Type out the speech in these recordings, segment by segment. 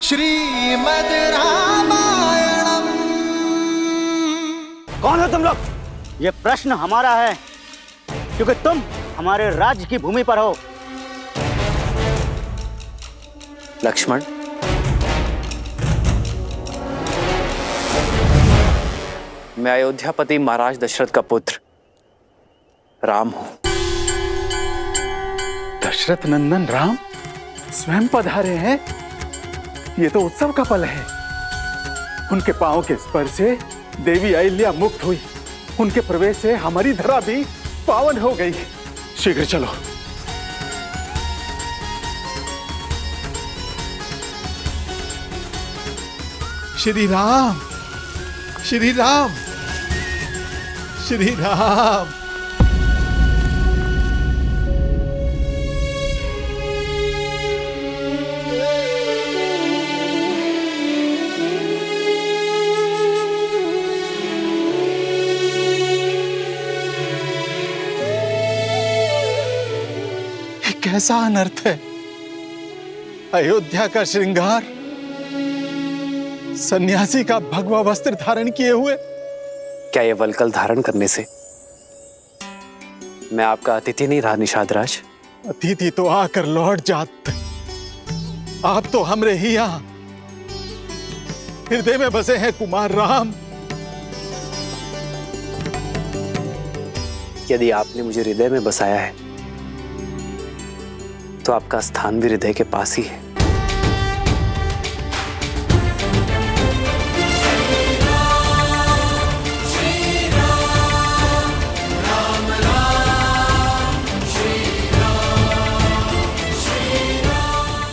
श्रीमद् रामायणम। कौन हो तुम लोग? ये प्रश्न हमारा है क्योंकि तुम हमारे राज्य की भूमि पर हो। लक्ष्मण, मैं अयोध्यापति महाराज दशरथ का पुत्र राम हूं। दशरथ नंदन राम स्वयं पधारे हैं। ये तो उत्सव का पल है। उनके पांव के स्पर्श से देवी अहिल्या मुक्त हुई। उनके प्रवेश से हमारी धरा भी पावन हो गई। शीघ्र चलो। श्री राम, श्री राम, श्री राम। कैसा अनर्थ है। अयोध्या का श्रृंगार सन्यासी का भगवा वस्त्र धारण किए हुए। क्या ये वल्कल धारण करने से मैं आपका अतिथि नहीं रहा निषाद राज? अतिथि तो आकर लौट जात। आप तो हमरे ही यहां हृदय में बसे हैं कुमार राम। यदि आपने मुझे हृदय में बसाया है तो आपका स्थान भी हृदय के पास ही है।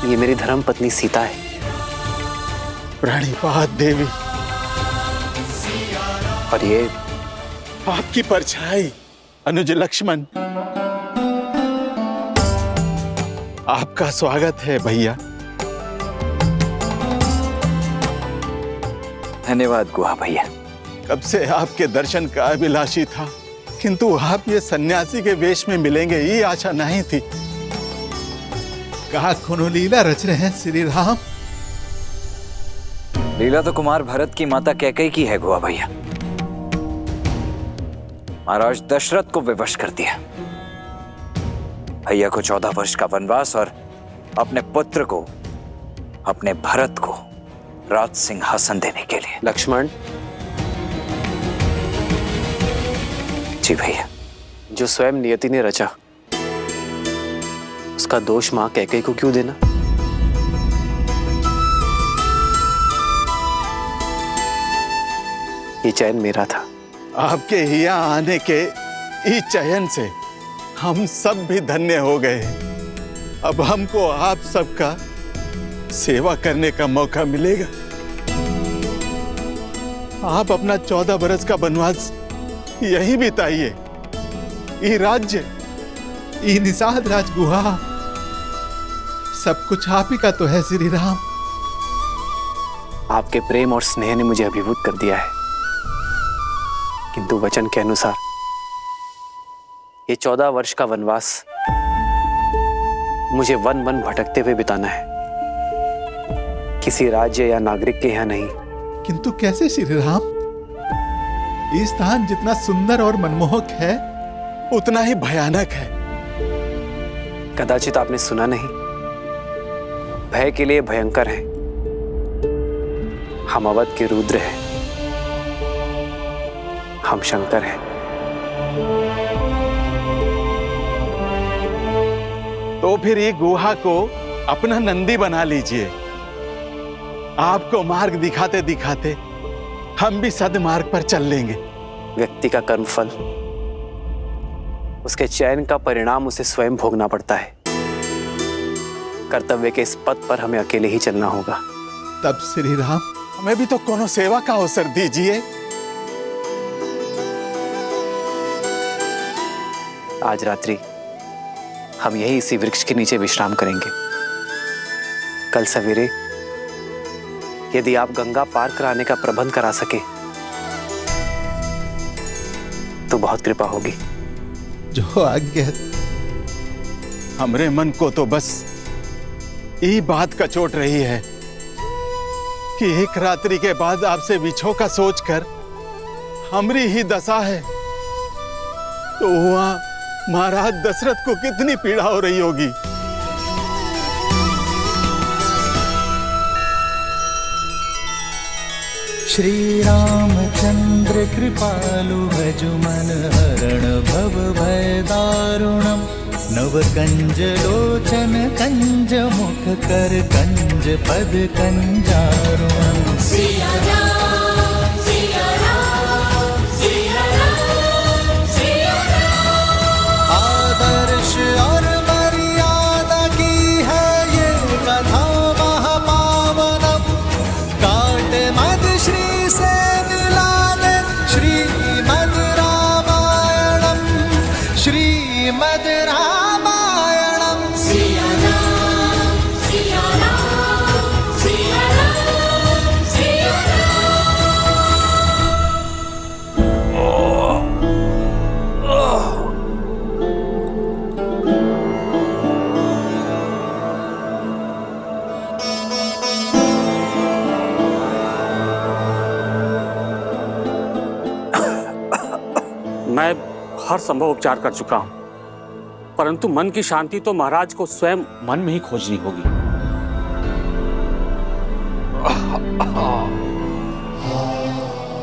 ये मेरी धर्म पत्नी सीता है। प्रणिपात देवी। और ये आपकी परछाई अनुज लक्ष्मण। आपका स्वागत है भैया। धन्यवाद गुहा भैया। कब से आपके दर्शन का अभिलाषी था, किंतु आप ये सन्यासी के वेश में मिलेंगे ये आशा नहीं थी। कहा कोनो लीला रच रहे हैं श्री राम? लीला तो कुमार भरत की माता कैकेयी की है गुहा भैया। महाराज दशरथ को विवश कर दिया। भैया को 14 वर्ष का वनवास और अपने पुत्र को, अपने भरत को राज सिंहासन देने के लिए। लक्ष्मण जी भैया, जो स्वयं नियति ने रचा उसका दोष मां कैकेयी को क्यों देना? ये चयन मेरा था। आपके यहाँ आने के इस चयन से हम सब भी धन्य हो गए। अब हमको आप सबका सेवा करने का मौका मिलेगा। आप अपना 14 बरस का वनवास यहीं बिताइए। ये राज्य, ये निषाद राजगुहा, सब कुछ आप ही का तो है श्री राम। आपके प्रेम और स्नेह ने मुझे अभिभूत कर दिया है, किंतु वचन के अनुसार ये 14 वर्ष का वनवास मुझे वन वन भटकते हुए बिताना है, किसी राज्य या नागरिक के यहाँ नहीं। किंतु कैसे श्री राम? ये स्थान जितना सुंदर और मनमोहक है उतना ही भयानक है। कदाचित आपने सुना नहीं, भय के लिए भयंकर है। हम अवध के रुद्र हैं, हम शंकर हैं। तो फिर ये गुहा को अपना नंदी बना लीजिए। आपको मार्ग दिखाते दिखाते हम भी सद्मार्ग पर चल लेंगे। व्यक्ति का कर्मफल, उसके चयन का परिणाम उसे स्वयं भोगना पड़ता है। कर्तव्य के इस पथ पर हमें अकेले ही चलना होगा। तब श्री राम हमें भी तो कोनो सेवा का अवसर दीजिए। आज रात्रि हम यही इसी वृक्ष के नीचे विश्राम करेंगे। कल सवेरे यदि आप गंगा पार कराने का प्रबंध करा सके तो बहुत कृपा होगी। जो आज्ञा। हमरे मन को तो बस यही बात का चोट रही है कि एक रात्रि के बाद आपसे विछो का सोचकर हमरी ही दशा है, तो वहां महाराज दशरथ को कितनी पीड़ा हो रही होगी। श्री रामचंद्र कृपालु भजु मन हरण भव भय दारुणम नव कंज लोचन कंज मुख कर कंज पद कंजारुणम। सिया राम सिया राम सिया राम सिया राम। आदर्श और मर्यादा की है ये कथा महापावनम। काट मद श्री से मिला दे श्रीमद् रामायणम श्रीमद् रामायणम। सिया राम सिया राम सिया राम सिया मैं हर संभव उपचार कर चुका हूं, परंतु मन की शांति तो महाराज को स्वयं मन में ही खोजनी होगी।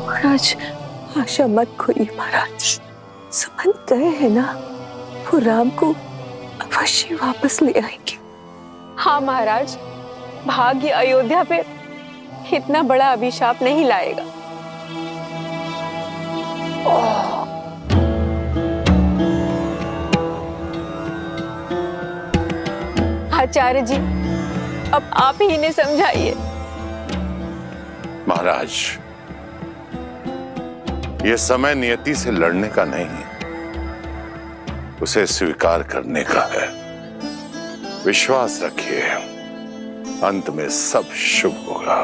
महाराज आशा मत खोइए महाराज, समझ गए हैं ना, वो राम को अवश्य वापस ले आएंगे। हाँ महाराज, भाग्य अयोध्या पे इतना बड़ा अभिशाप नहीं लाएगा। आचार्य जी, अब आप ही इन्हें समझाइए। महाराज, यह समय नियति से लड़ने का नहीं है, उसे स्वीकार करने का है। विश्वास रखिए, अंत में सब शुभ होगा।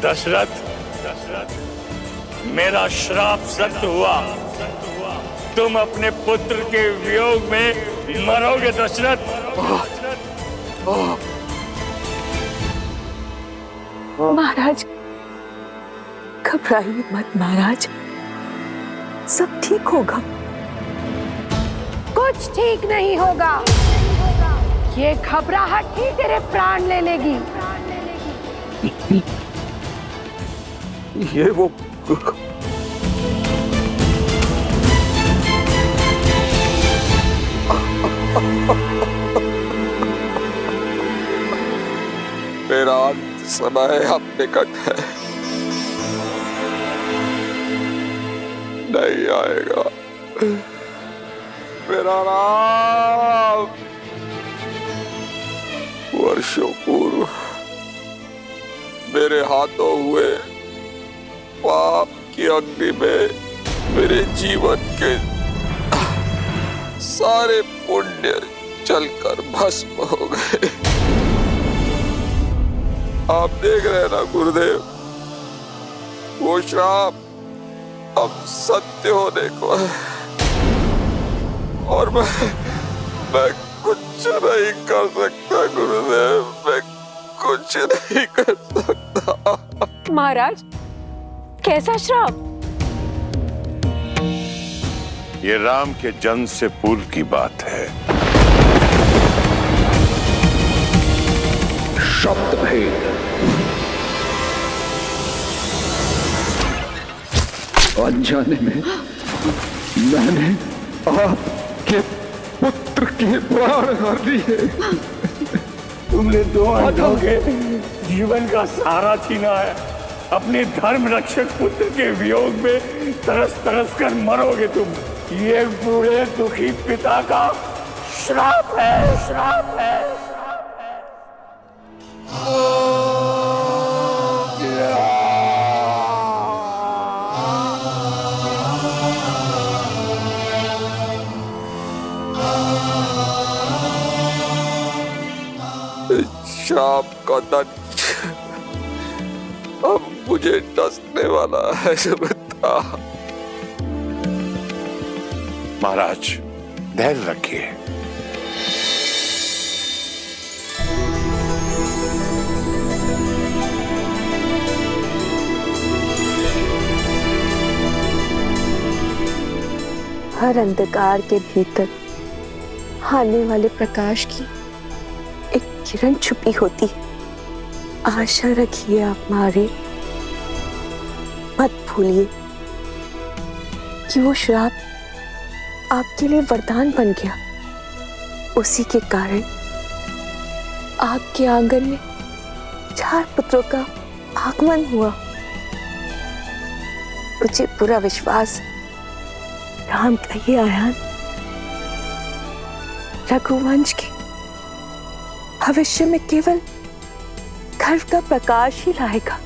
दशरथ, मेरा श्राप सत्य हुआ। तुम अपने पुत्र के वियोग में मरोगे दशरथ। महाराज घबराइए मत महाराज, सब ठीक होगा। कुछ ठीक नहीं होगा, ये घबराहट ही तेरे प्राण ले लेगी। ये वो मेरा अंत समय अब निकट है, नहीं आएगा मेरा राम। वर्षों पूर्व मेरे हाथों हुए पाप की अग्नि में मेरे जीवन के सारे पुण्य जलकर भस्म हो गए। आप देख रहे हैं ना गुरुदेव, वो श्राप अब सत्य होने को है और मैं कुछ नहीं कर सकता गुरुदेव, मैं कुछ नहीं कर सकता। महाराज, कैसा श्राप? ये राम के जन्म से पूर्व की बात है। शब्द भेद, अनजाने में मैंने आपके पुत्र के प्राण हर लिए। तुमने दो अंधों के जीवन का सहारा छीना है। अपने धर्म रक्षक पुत्र के वियोग में तरस तरस कर मरोगे तुम। ये बूढ़े दुखी पिता का श्राप है, श्राप है। श्राप का दंश अब मुझे डसने वाला है सुमित्रा। महाराज, धैर्य रखिए, हर अंधकार के भीतर आने वाले प्रकाश की एक किरण छुपी होती है। आशा रखिए आप मारे, मत भूलिए कि वो श्राप आपके लिए वरदान बन गया। उसी के कारण आपके आंगन में 4 पुत्रों का आगमन हुआ। मुझे पूरा विश्वास है राम का ये आयान रघुवंश के भविष्य में केवल गर्व का प्रकाश ही लाएगा।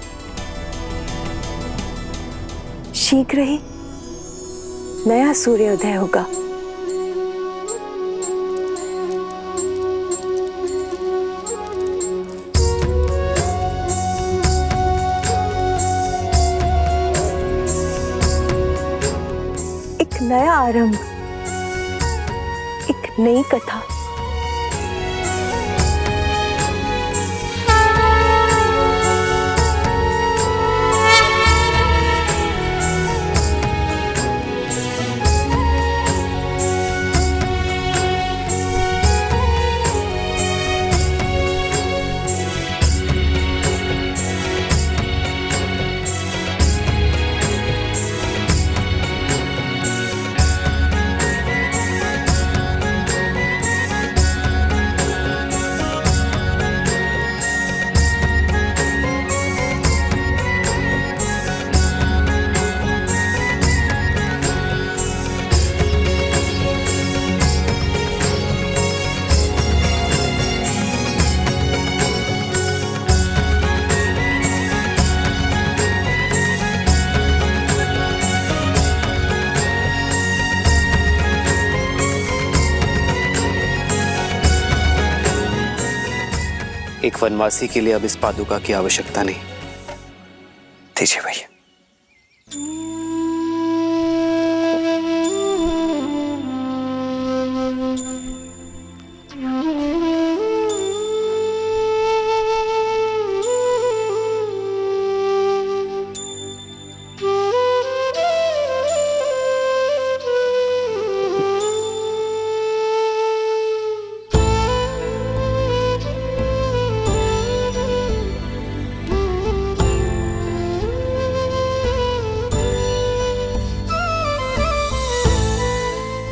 शीघ्र ही नया सूर्योदय होगा। एक नया आरंभ, एक नई कथा। एक वनवासी के लिए अब इस पादुका की आवश्यकता नहीं। दीजिए भैया।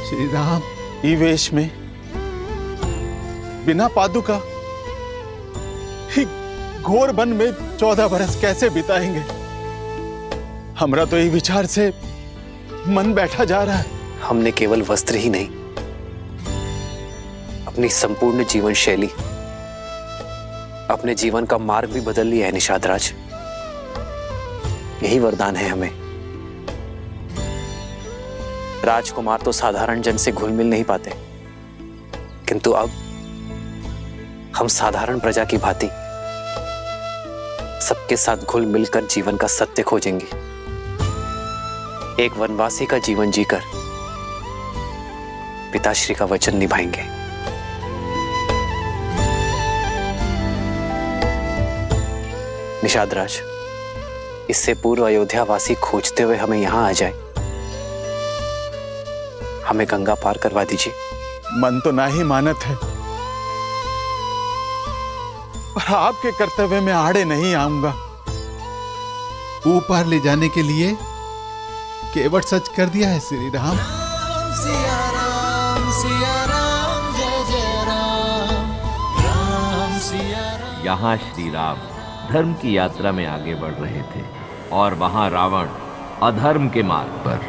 श्री राम ई वेश में बिना पादुका ही घोर वन में 14 बरस कैसे बिताएंगे? हमरा तो यही विचार से मन बैठा जा रहा है। हमने केवल वस्त्र ही नहीं, अपनी संपूर्ण जीवन शैली, अपने जीवन का मार्ग भी बदल लिया है निषाद राज। यही वरदान है हमें। राजकुमार तो साधारण जन से घुल मिल नहीं पाते, किंतु अब हम साधारण प्रजा की भांति सबके साथ घुल मिलकर जीवन का सत्य खोजेंगे। एक वनवासी का जीवन जीकर पिताश्री का वचन निभाएंगे। निषाद राज, इससे पूर्व अयोध्या वासी खोजते हुए हमें यहां आ जाए। हमें गंगा पार करवा दीजिए। मन तो ना ही मानत है, पर आपके कर्तव्य में आड़े नहीं आऊंगा। ऊपर ले जाने के लिए केवट सच कर दिया है श्री राम। सिया राम जय जय राम, राम सिया राम। यहाँ श्री राम धर्म की यात्रा में आगे बढ़ रहे थे और वहां रावण अधर्म के मार्ग पर।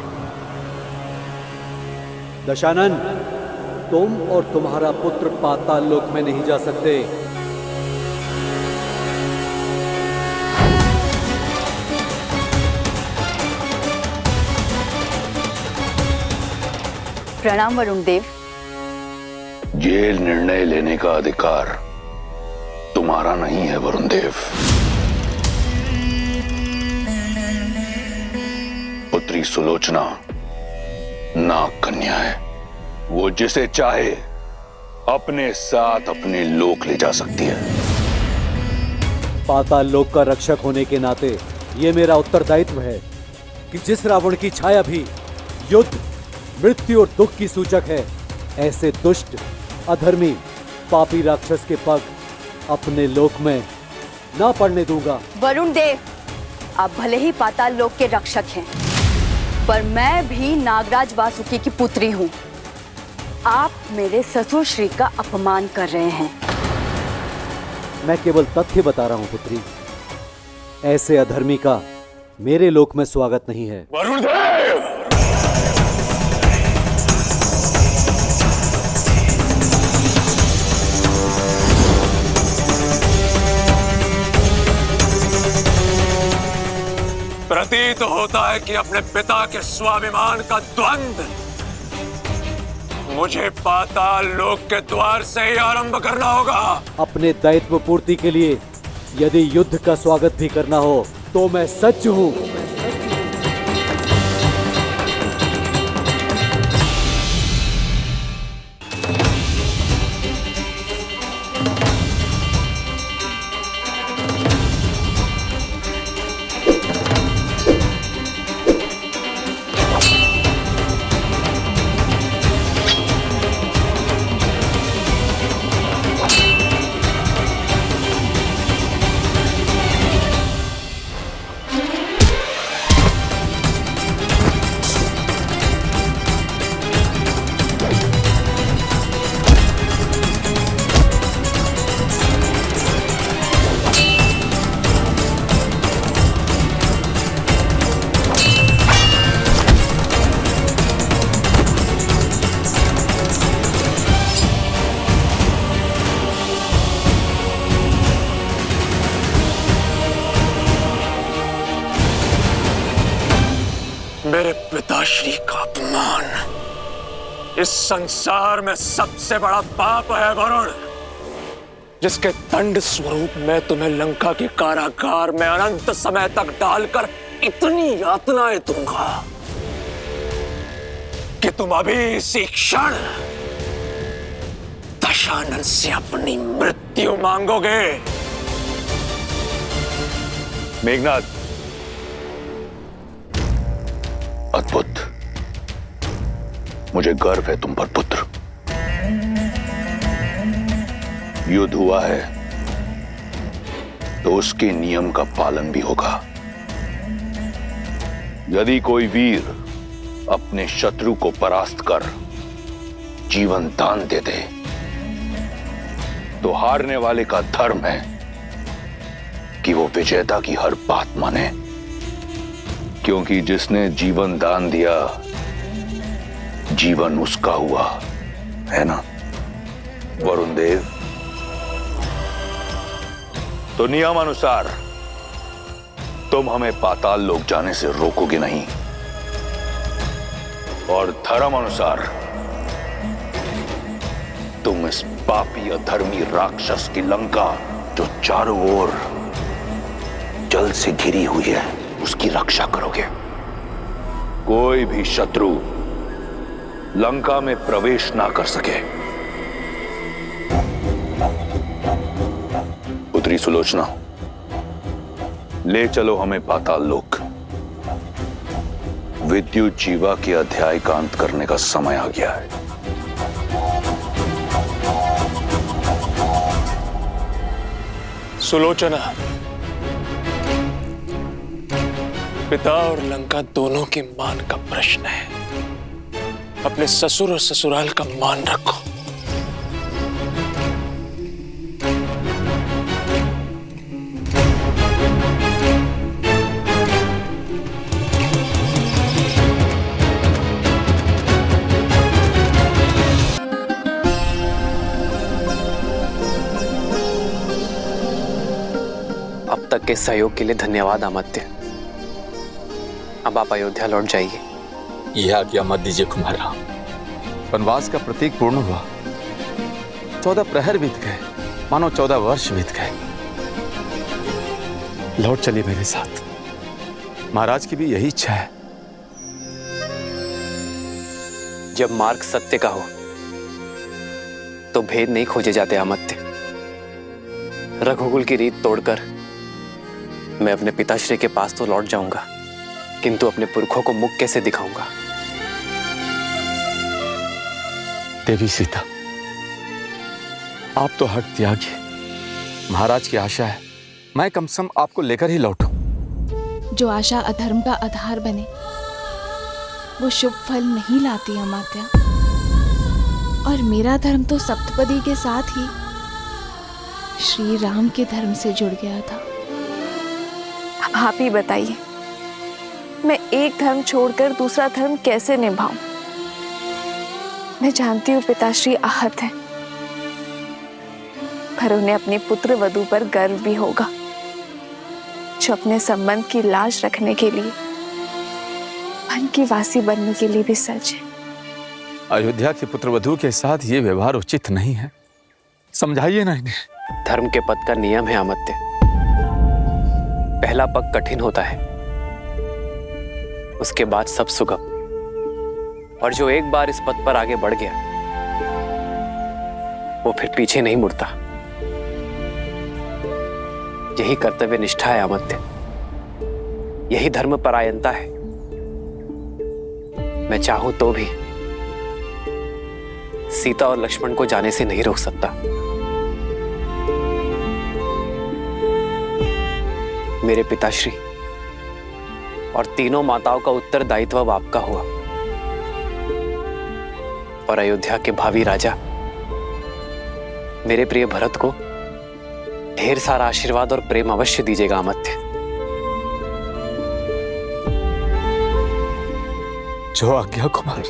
दशानन, तुम और तुम्हारा पुत्र पाताल लोक में नहीं जा सकते। प्रणाम वरुण देव। ये निर्णय लेने का अधिकार तुम्हारा नहीं है वरुण देव। पुत्री सुलोचना नाग कन्या है, वो जिसे चाहे अपने साथ अपने लोक ले जा सकती है। पाताल लोक का रक्षक होने के नाते ये मेरा उत्तरदायित्व है कि जिस रावण की छाया भी युद्ध, मृत्यु और दुख की सूचक है। ऐसे दुष्ट, अधर्मी, पापी राक्षस के पग अपने लोक में ना पड़ने दूंगा। वरुण देव, आप भले ही पाताल लोक के रक्षक हैं, पर मैं भी नागराज वासुकी की पुत्री हूँ। आप मेरे ससुर श्री का अपमान कर रहे हैं। मैं केवल तथ्य बता रहा हूँ पुत्री। ऐसे अधर्मी का मेरे लोक में स्वागत नहीं है। वरुण देव! प्रतीत होता है कि अपने पिता के स्वाभिमान का द्वंद्व मुझे पाताल लोक के द्वार से ही आरंभ करना होगा। अपने दायित्व पूर्ति के लिए यदि युद्ध का स्वागत भी करना हो तो मैं सच हूं। मेरे पिताश्री का अपमान इस संसार में सबसे बड़ा पाप है वरुण, जिसके दंड स्वरूप मैं तुम्हें लंका के कारागार में अनंत समय तक डालकर इतनी यातनाएं दूंगा कि तुम अभी इसी क्षण दशानन से अपनी मृत्यु मांगोगे। मेघनाथ, अद्भुत, मुझे गर्व है तुम पर पुत्र। युद्ध हुआ है तो उसके नियम का पालन भी होगा। यदि कोई वीर अपने शत्रु को परास्त कर जीवन दान दे दे तो हारने वाले का धर्म है कि वो विजेता की हर बात माने, क्योंकि जिसने जीवन दान दिया जीवन उसका हुआ, है ना वरुण देव? तो नियम अनुसार तुम हमें पाताल लोक जाने से रोकोगे नहीं, और धर्म अनुसार तुम इस पापी अधर्मी राक्षस की लंका जो चारों ओर जल से घिरी हुई है उसकी रक्षा करोगे। कोई भी शत्रु लंका में प्रवेश ना कर सके। पुत्री सुलोचना, ले चलो हमें पाताल लोक। विद्युत जीवा के अध्याय का अंत करने का समय आ गया है। सुलोचना, पिता और लंका दोनों के मान का प्रश्न है। अपने ससुर और ससुराल का मान रखो। अब तक के सहयोग के लिए धन्यवाद अमात्य। अब आप अयोध्या लौट जाइए। यह आज्ञा मत दीजिए कुमारा। वनवास का प्रतीक पूर्ण हुआ। 14 प्रहर बीत गए, मानो 14 वर्ष बीत गए। लौट चलिए मेरे साथ। महाराज की भी यही इच्छा है। जब मार्ग सत्य का हो तो भेद नहीं खोजे जाते अमात्य। रघुकुल की रीत तोड़कर मैं अपने पिताश्री के पास तो लौट जाऊंगा, किंतु अपने पुरखों को मुख कैसे दिखाऊंगा? देवी सीता, आप तो हट त्यागी, महाराज की आशा है, मैं कम से कम आपको लेकर ही लौटूं। जो आशा अधर्म का आधार बने वो शुभ फल नहीं लाती अमात्या। और मेरा धर्म तो सप्तपदी के साथ ही श्री राम के धर्म से जुड़ गया था। अब आप ही बताइए, मैं एक धर्म छोड़कर दूसरा धर्म कैसे निभाऊं? मैं जानती हूँ पिताश्री आहत हैं, पर उन्हें अपने पुत्र वधू पर गर्व भी होगा, जो अपने संबंध की लाज रखने के लिए वन की वासी बनने के लिए भी सच है। अयोध्या के पुत्रवधू के साथ ये व्यवहार उचित नहीं है, समझाइए ना इन्हें। धर्म के पद का नियम है अमात्य। पहला पग कठिन होता है, उसके बाद सब सुगम। और जो एक बार इस पद पर आगे बढ़ गया वो फिर पीछे नहीं मुड़ता। यही कर्तव्य निष्ठा है अमात्य, यही धर्म परायणता है। मैं चाहूं तो भी सीता और लक्ष्मण को जाने से नहीं रोक सकता। मेरे पिताश्री और तीनों माताओं का उत्तरदायित्व अब आपका हुआ, और अयोध्या के भावी राजा मेरे प्रिय भरत को ढेर सारा आशीर्वाद और प्रेम अवश्य दीजिएगा अमात्य। जो आज्ञा कुमार।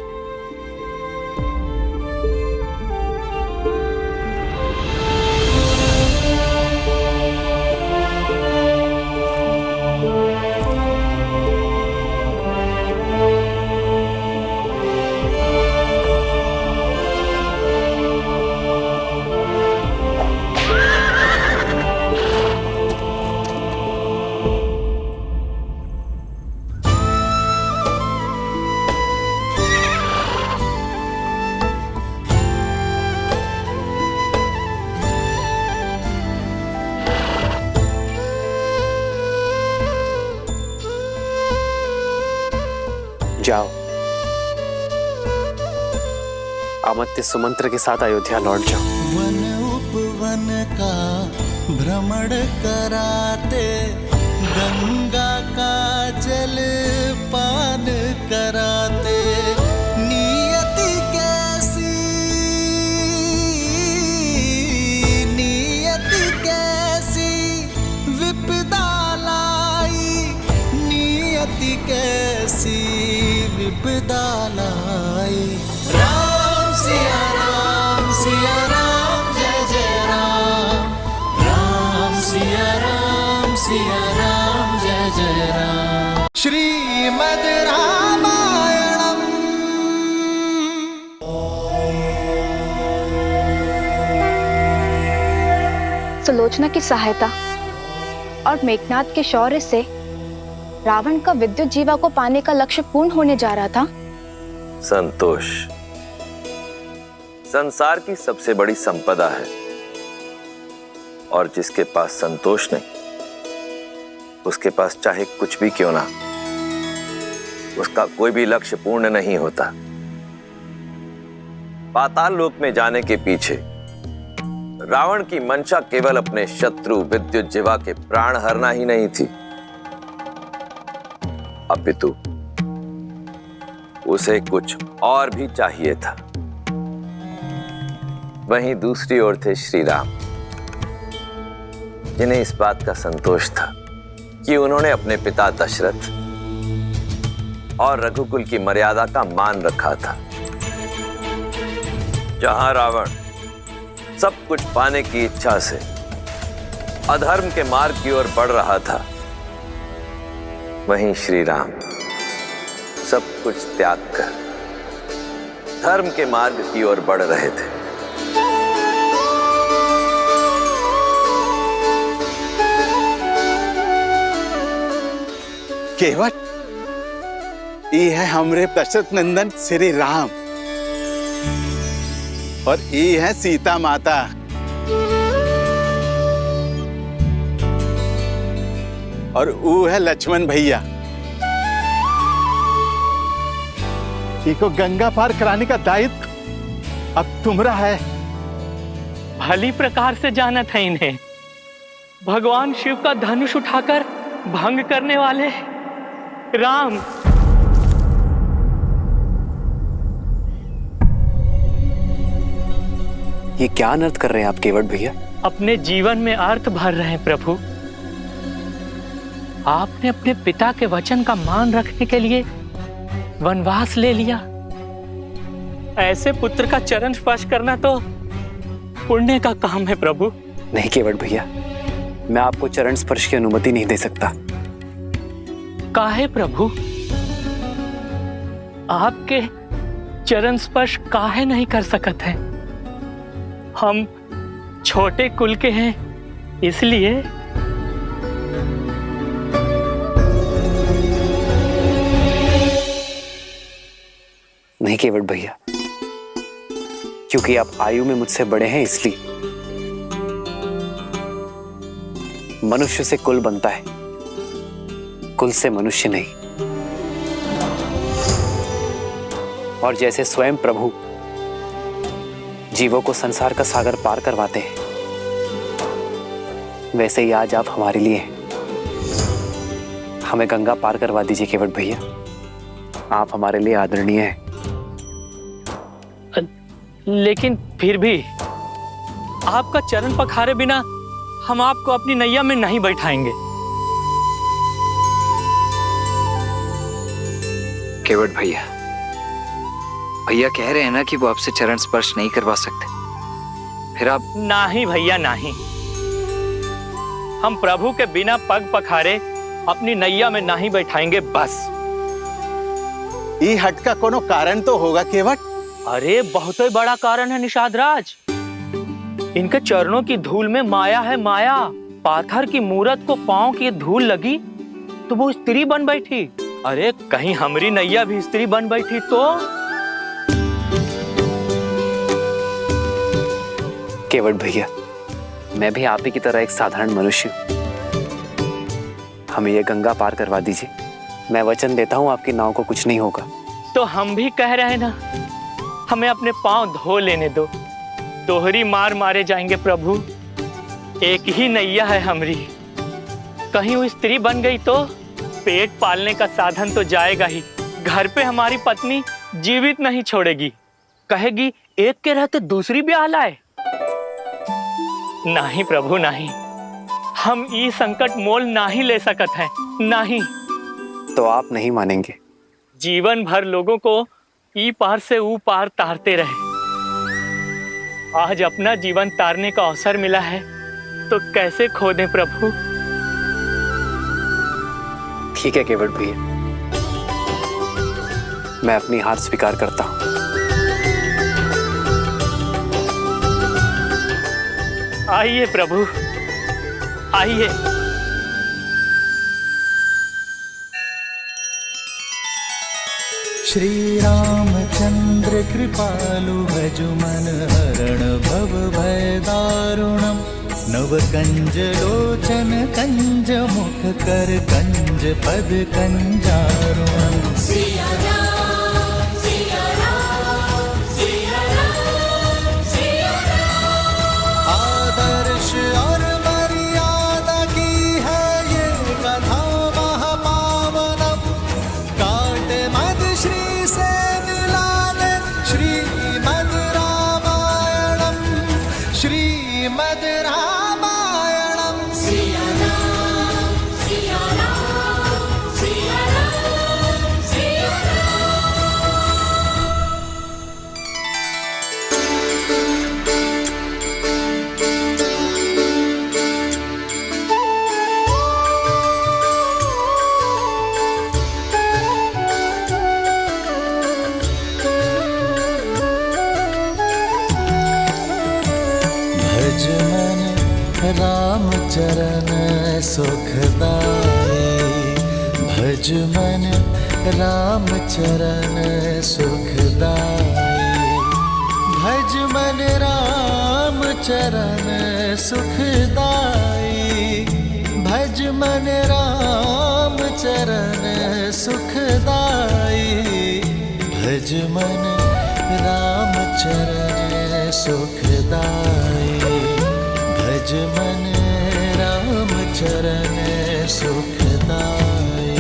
जाओ, अमात्य सुमंत्र के साथ अयोध्या लौट जाओ। वन उपवन का भ्रमण कराते, गंगा का जल पान कराते, नियति कैसी विपदा लाई, नियति कैसी विपदा लाई। राम सिया राम जय जय राम, राम सिया राम जय जय राम। श्रीमद् रामायणम। सुलोचना की सहायता और मेघनाद के शौर्य से रावण का विद्युत जीवा को पाने का लक्ष्य पूर्ण होने जा रहा था। संतोष संसार की सबसे बड़ी संपदा है, और जिसके पास संतोष नहीं, उसके पास चाहे कुछ भी क्यों ना, उसका कोई भी लक्ष्य पूर्ण नहीं होता। पाताल लोक में जाने के पीछे रावण की मंशा केवल अपने शत्रु विद्युत जीवा के प्राण हरना ही नहीं थी, अपितु उसे कुछ और भी चाहिए था। वहीं दूसरी ओर थे श्री राम, जिन्हें इस बात का संतोष था कि उन्होंने अपने पिता दशरथ और रघुकुल की मर्यादा का मान रखा था। जहां रावण सब कुछ पाने की इच्छा से अधर्म के मार्ग की ओर बढ़ रहा था, वहीं श्री राम सब कुछ त्याग कर धर्म के मार्ग की ओर बढ़ रहे थे। केवट ये है हमरे दशरथ नंदन श्री राम, और ये है सीता माता। और वो है लक्ष्मण भैया। इको गंगा पार कराने का दायित्व अब तुमरा है। भली प्रकार से जानत है इन्हें। भगवान शिव का धनुष उठाकर भंग करने वाले राम। ये क्या अनर्थ कर रहे हैं आप केवट भैया? अपने जीवन में अर्थ भर रहे हैं प्रभु। आपने अपने पिता के वचन का मान रखने के लिए वनवास ले लिया। ऐसे पुत्र का चरण स्पर्श करना तो पुण्य का काम है प्रभु। नहीं केवट भैया, मैं आपको चरण स्पर्श की अनुमति नहीं दे सकता। काहे प्रभु? आपके चरण स्पर्श काहे नहीं कर सकते हैं? हम छोटे कुल के हैं इसलिए। नहीं केवट भैया, क्योंकि आप आयु में मुझसे बड़े हैं इसलिए। मनुष्य से कुल बनता है, कुल से मनुष्य नहीं। और जैसे स्वयं प्रभु जीवों को संसार का सागर पार करवाते हैं, वैसे ही आज आप हमारे लिए हैं। हमें गंगा पार करवा दीजिए केवट भैया। आप हमारे लिए आदरणीय हैं। लेकिन फिर भी आपका चरण पखारे बिना हम आपको अपनी नैया में नहीं बैठाएंगे। केवट भैया, भैया कह रहे हैं ना कि वो आपसे चरण स्पर्श नहीं करवा सकते, फिर आप। नहीं भैया नहीं, हम प्रभु के बिना पग पखारे अपनी नैया में नहीं बैठाएंगे बस। ई हट का कोनो कारण तो होगा केवट? अरे बहुत ही बड़ा कारण है निषाद राज। इनके चरणों की धूल में माया है, माया। पाथर की मूरत को पांव की धूल लगी तो वो स्त्री बन बैठी। अरे कहीं हमारी नैया भी स्त्री बन बैठी तो? केवट भैया, मैं भी आप ही की तरह एक साधारण मनुष्य हूं। हमें ये गंगा पार करवा दीजिए। मैं वचन देता हूं आपकी नाव को कुछ नहीं होगा। तो हम भी कह रहे हैं ना, हमें अपने पांव धो लेने दो। दोहरी मार मारे जाएंगे प्रभु। एक ही नैया है हमारी। कहीं वो स्त्री बन गई तो पेट पालने का साधन तो जाएगा ही। घर पे हमारी पत्नी जीवित नहीं छोड़ेगी, कहेगी एक के रहते दूसरी ब्याह लाए। नहीं प्रभु नहीं, हम ये संकट मोल नहीं ले सकते हैं, नहीं। तो आप नहीं मानेंगे? जीवन भर लोगों को ई पार से ऊ पार तारते रहे। आज अपना जीवन तारने का अवसर मिला है तो कैसे खो दें प्रभु? ठीक है केवट भैया, मैं अपनी हार स्वीकार करता हूं। आइए प्रभु, आइए। श्री रामचंद्र कृपालु भजु मन हरण भव भय दारुणम। नव कंज लोचन कंज मुख कर कंज पद कंजारुणम। सिया राम सिया राम सिया राम सिया राम। आदर्श और मर्यादा की है ये कथा महापावनम। काट मद श्री से मिलाने श्रीमद् रामायणम। श्रीमद् रामायणम। सिया राम सिया राम सिया राम सिया भज मन राम चरण सुखदाई। भज मन राम चरण सुखदाई। भज मन राम चरण सुखदाई। भज मन राम चरण सुखदाई। भज मन राम चरण सुखदाई भज मन राम चरण सुखदाई।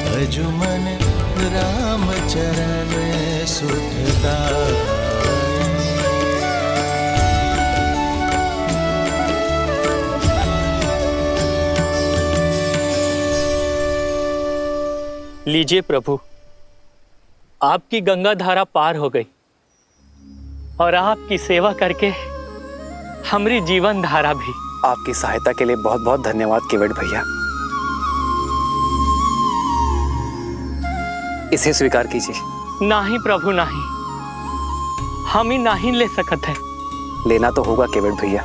भजुमन राम चरण सुखदाई। लीजिए प्रभु, आपकी गंगा धारा पार हो गई और आपकी सेवा करके हमारी जीवन धारा भी। आपकी सहायता के लिए बहुत बहुत धन्यवाद केवट भैया। इसे स्वीकार कीजिए। नहीं प्रभु नहीं, हम ही नहीं ले सकते हैं। लेना तो होगा केवट भैया,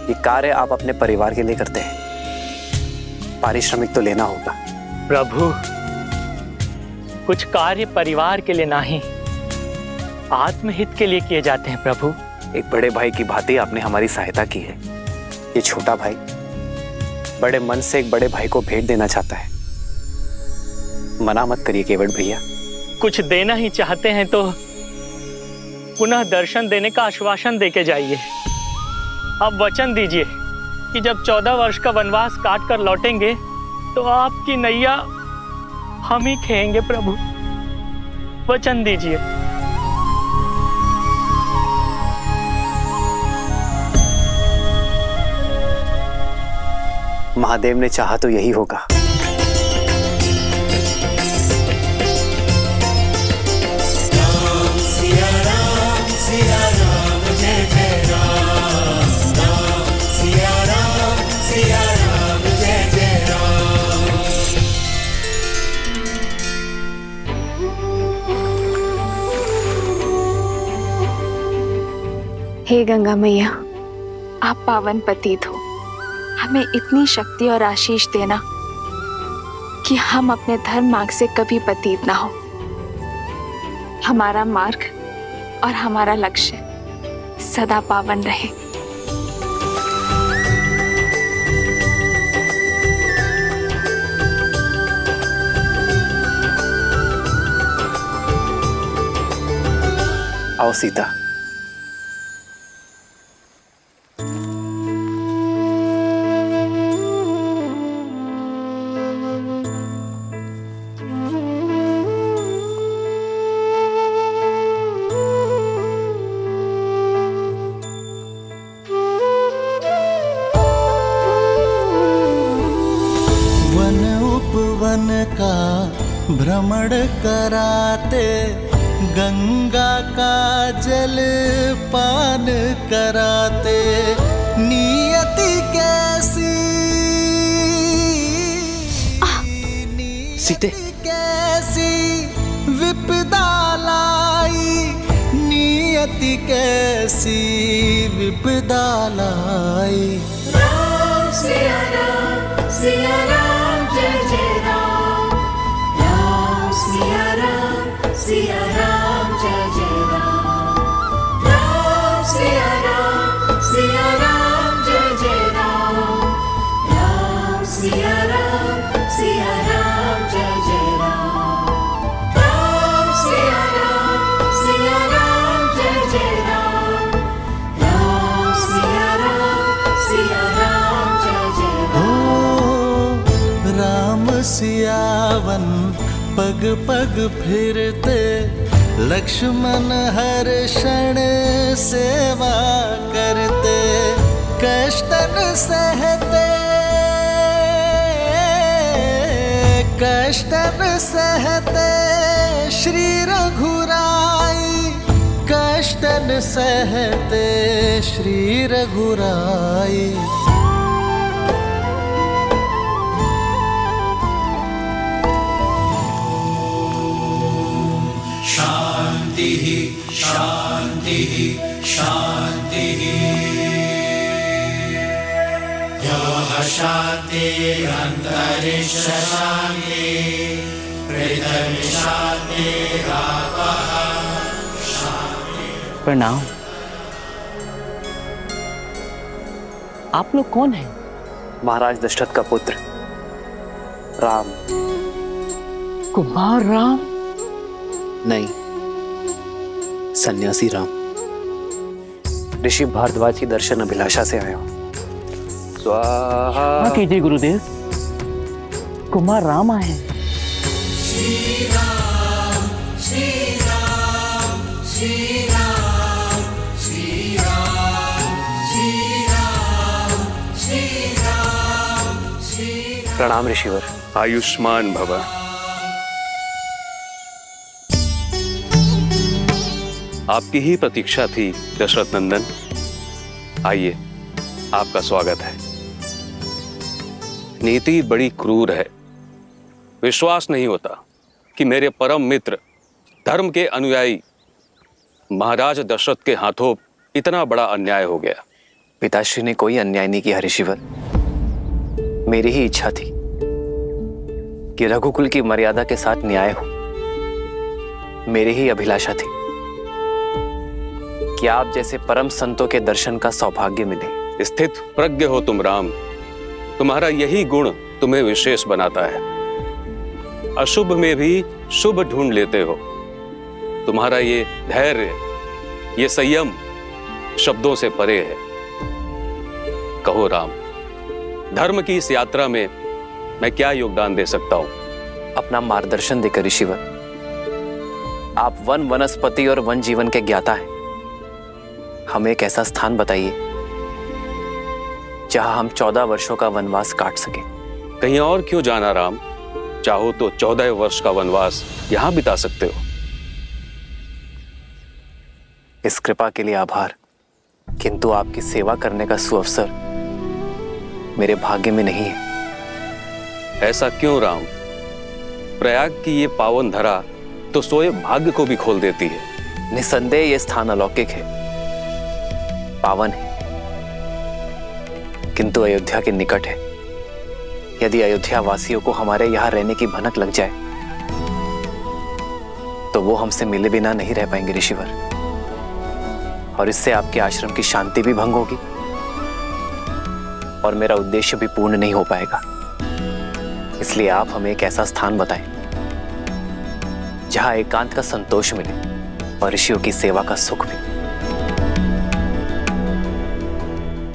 ये कार्य आप अपने परिवार के लिए करते हैं, पारिश्रमिक तो लेना होगा। प्रभु, कुछ कार्य परिवार के लिए नहीं, आत्महित के लिए किए जाते हैं प्रभु। एक बड़े भाई की भांति आपने हमारी सहायता की है। ये छोटा भाई बड़े मन से एक बड़े भाई को भेंट देना चाहता है, मना मत करिए केवट भैया। कुछ देना ही चाहते हैं तो पुनः दर्शन देने का आश्वासन देके जाइए। आप वचन दीजिए कि जब 14 वर्ष का वनवास काट कर लौटेंगे तो आपकी नैया हम ही खेएंगे प्रभु। वचन दीजिए। महादेव ने चाहा तो यही होगा। हे गंगा मैया, आप पावन पतित हो, हमें इतनी शक्ति और आशीष देना कि हम अपने धर्म मार्ग से कभी पतित ना हो। हमारा मार्ग और हमारा लक्ष्य सदा पावन रहे। आओ सीता। वन का भ्रमण कराते गंगा का जल पान कराते, नियति कैसी सीते कैसी विपदा लाई, नियति कैसी विपदा लाई। राम सिया राम जय जय राम, राम सिया राम जय जय राम, राम सिया राम जय जय राम, राम सिया राम जय जय राम, राम सिया राम जय जय राम, राम सिया राम जय जय राम। राम सियावन पग पग फिरते, लक्ष्मण हर क्षण सेवा करते, कष्टन सहते श्री रघुराई, कष्टन सहते श्री रघुराई। शांति शांति शान्तिः योः शान्तिरन्तरिक्ष शान्तिः पृथिवी शान्तिरापः प्रणाम। आप लोग कौन हैं? महाराज दशरथ का पुत्र राम। कुमार राम? नहीं, सन्यासी राम। ऋषि भारद्वाज की दर्शन अभिलाषा से आया हूं। स्वाहा। हाँ कीजिए गुरुदेव। कुमार राम आए हैं। श्री राम श्री राम श्री राम श्री राम श्री राम श्री राम श्री राम। प्रणाम ऋषिवर। आयुष्मान भव। आपकी ही प्रतीक्षा थी दशरथ नंदन। आइए, आपका स्वागत है। नीति बड़ी क्रूर है। विश्वास नहीं होता कि मेरे परम मित्र, धर्म के अनुयायी महाराज दशरथ के हाथों इतना बड़ा अन्याय हो गया। पिताश्री ने कोई अन्याय नहीं किया ऋषिवर। मेरी ही इच्छा थी कि रघुकुल की मर्यादा के साथ न्याय हो। मेरी ही अभिलाषा थी कि आप जैसे परम संतों के दर्शन का सौभाग्य मिले। स्थित प्रज्ञ हो तुम राम। तुम्हारा यही गुण तुम्हें विशेष बनाता है। अशुभ में भी शुभ ढूंढ लेते हो। तुम्हारा ये धैर्य, ये संयम शब्दों से परे है। कहो राम, धर्म की इस यात्रा में मैं क्या योगदान दे सकता हूं? अपना मार्गदर्शन देकर ऋषिवर। आप वन वनस्पति और वन जीवन के ज्ञाता हैं। हमें एक ऐसा स्थान बताइए जहां हम 14 वर्षों का वनवास काट सके। कहीं और क्यों जाना राम? चाहो तो 14 वर्ष का वनवास यहां बिता सकते हो। इस कृपा के लिए आभार, किंतु आपकी सेवा करने का सुअवसर मेरे भाग्य में नहीं है। ऐसा क्यों राम? प्रयाग की ये पावन धरा तो सोए भाग्य को भी खोल देती है। निसंदेह ये स्थान अलौकिक है, पावन है, किंतु अयोध्या के निकट है। यदि अयोध्या वासियों को हमारे यहां रहने की भनक लग जाए तो वो हमसे मिले बिना नहीं रह पाएंगे ऋषिवर, और इससे आपके आश्रम की शांति भी भंग होगी और मेरा उद्देश्य भी पूर्ण नहीं हो पाएगा। इसलिए आप हमें एक ऐसा स्थान बताएं जहां एकांत का संतोष मिले और ऋषियों की सेवा का सुख भी।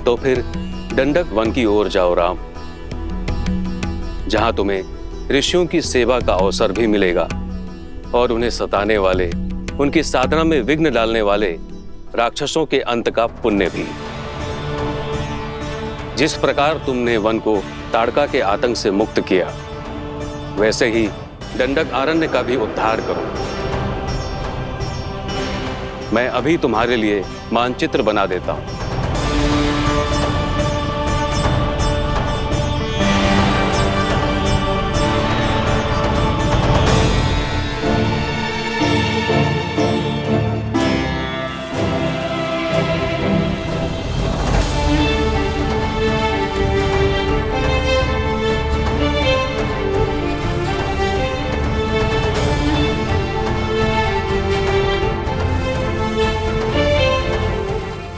तो फिर दंडक वन की ओर जाओ राम, जहां तुम्हें ऋषियों की सेवा का अवसर भी मिलेगा और उन्हें सताने वाले, उनकी साधना में विघ्न डालने वाले राक्षसों के अंत का पुण्य भी। जिस प्रकार तुमने वन को ताड़का के आतंक से मुक्त किया, वैसे ही दंडक आरण्य का भी उद्धार करो। मैं अभी तुम्हारे लिए मानचित्र बना देता हूं।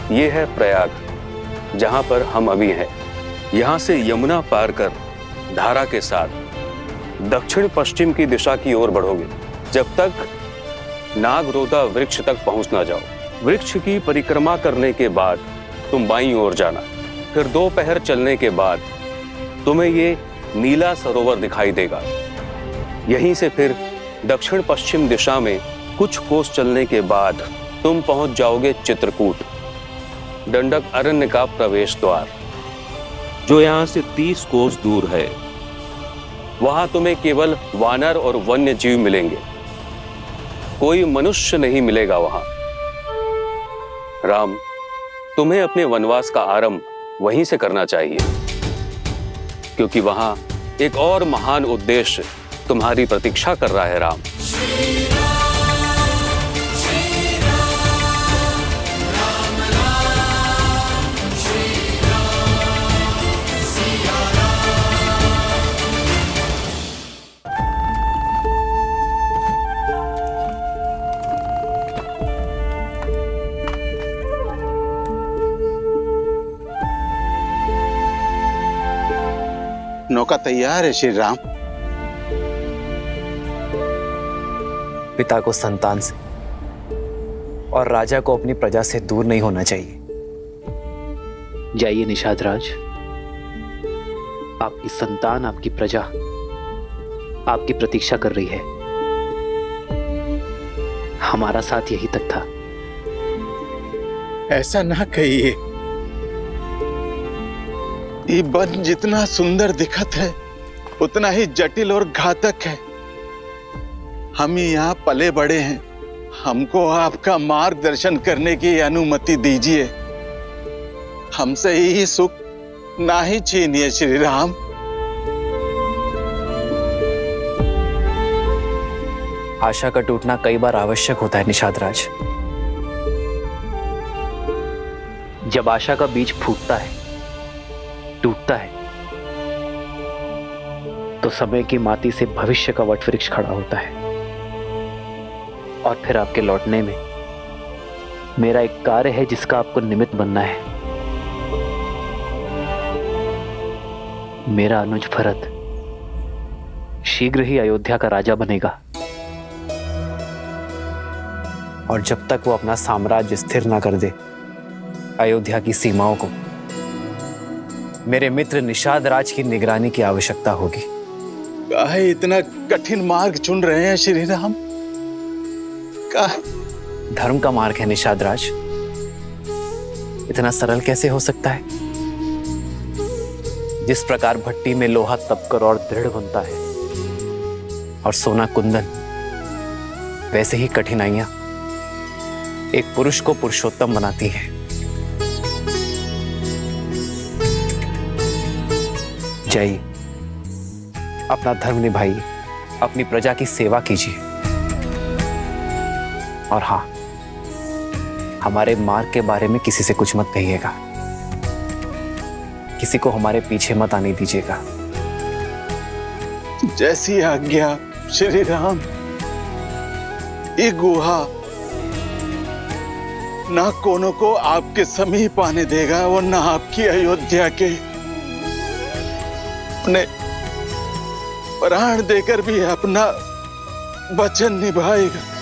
ये है प्रयाग, जहां पर हम अभी हैं। यहां से यमुना पार कर धारा के साथ दक्षिण पश्चिम की दिशा की ओर बढ़ोगे, जब तक नागरोदा वृक्ष तक पहुंच ना जाओ। वृक्ष की परिक्रमा करने के बाद तुम बाईं ओर जाना। फिर 2 पहर चलने के बाद तुम्हें ये नीला सरोवर दिखाई देगा। यहीं से फिर दक्षिण पश्चिम दिशा में कुछ कोस चलने के बाद तुम पहुंच जाओगे चित्रकूट, दंडक अरण्य का प्रवेश द्वार, जो यहाँ से 30 कोस दूर है। वहां तुम्हें केवल वानर और वन्य जीव मिलेंगे, कोई मनुष्य नहीं मिलेगा वहां। राम, तुम्हें अपने वनवास का आरंभ वहीं से करना चाहिए, क्योंकि वहां एक और महान उद्देश्य तुम्हारी प्रतीक्षा कर रहा है राम। नौका तैयार है श्री राम। पिता को संतान से और राजा को अपनी प्रजा से दूर नहीं होना चाहिए। जाइए निषाद राज, आपकी संतान, आपकी प्रजा आपकी प्रतीक्षा कर रही है। हमारा साथ यही तक था। ऐसा ना कहिए। ये वन जितना सुंदर दिखत है उतना ही जटिल और घातक है। हम यहाँ पले बड़े हैं, हमको आपका मार्गदर्शन करने की अनुमति दीजिए। हमसे ही सुख ना ही छीनिए श्री राम। आशा का टूटना कई बार आवश्यक होता है निषाद राज। जब आशा का बीज फूटता है, टूटता है, तो समय की माटी से भविष्य का वटवृक्ष खड़ा होता है। और फिर आपके लौटने में मेरा एक कार्य है जिसका आपको निमित्त बनना है। मेरा अनुज भरत शीघ्र ही अयोध्या का राजा बनेगा, और जब तक वो अपना साम्राज्य स्थिर ना कर दे अयोध्या की सीमाओं को, मेरे मित्र निषाद राज की निगरानी की आवश्यकता होगी। काहे इतना कठिन मार्ग चुन रहे हैं श्री राम? धर्म का मार्ग है निषाद राज, इतना सरल कैसे हो सकता है? जिस प्रकार भट्टी में लोहा तपकर और दृढ़ बनता है और सोना कुंदन, वैसे ही कठिनाइयां एक पुरुष को पुरुषोत्तम बनाती है। जाइए, अपना धर्म निभाइए, अपनी प्रजा की सेवा कीजिए। और हाँ, हमारे मार्ग के बारे में किसी से कुछ मत कहिएगा, किसी को हमारे पीछे मत आने दीजिएगा। जैसी आज्ञा श्री राम। ये गुहा ना कोनो को आपके समीप आने देगा और ना आपकी अयोध्या के अपने प्राण देकर भी अपना वचन निभाएगा।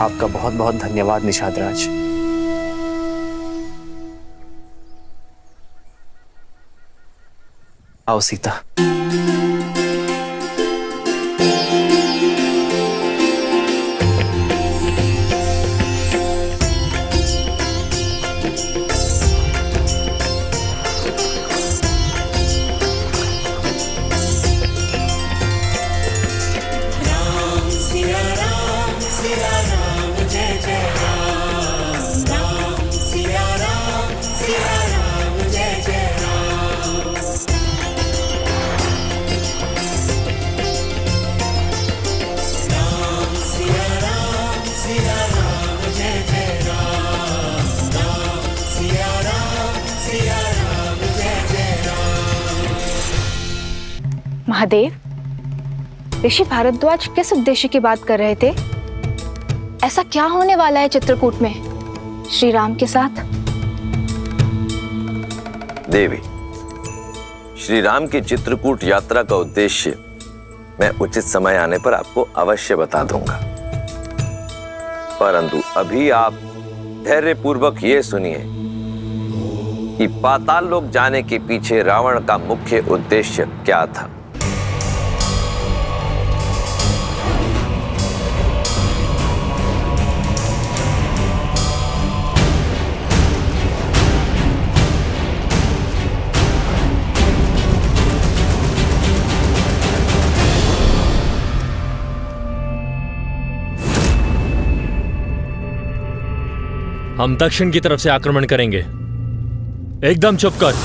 आपका बहुत बहुत धन्यवाद निषाद राज। आओ सीता। महादेव, ऋषि भारद्वाज किस उद्देश्य की बात कर रहे थे? ऐसा क्या होने वाला है चित्रकूट में श्री राम के साथ? देवी, श्री राम की चित्रकूट यात्रा का उद्देश्य मैं उचित समय आने पर आपको अवश्य बता दूंगा, परंतु अभी आप धैर्यपूर्वक ये सुनिए कि पाताल लोक जाने के पीछे रावण का मुख्य उद्देश्य क्या था। हम दक्षिण की तरफ से आक्रमण करेंगे एकदम चुप कर।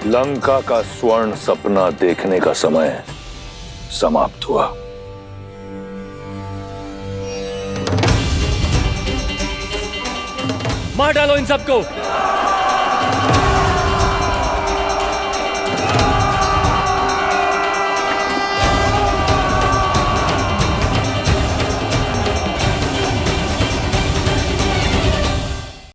लंका का स्वर्ण सपना देखने का समय समाप्त हुआ। मार डालो इन सबको।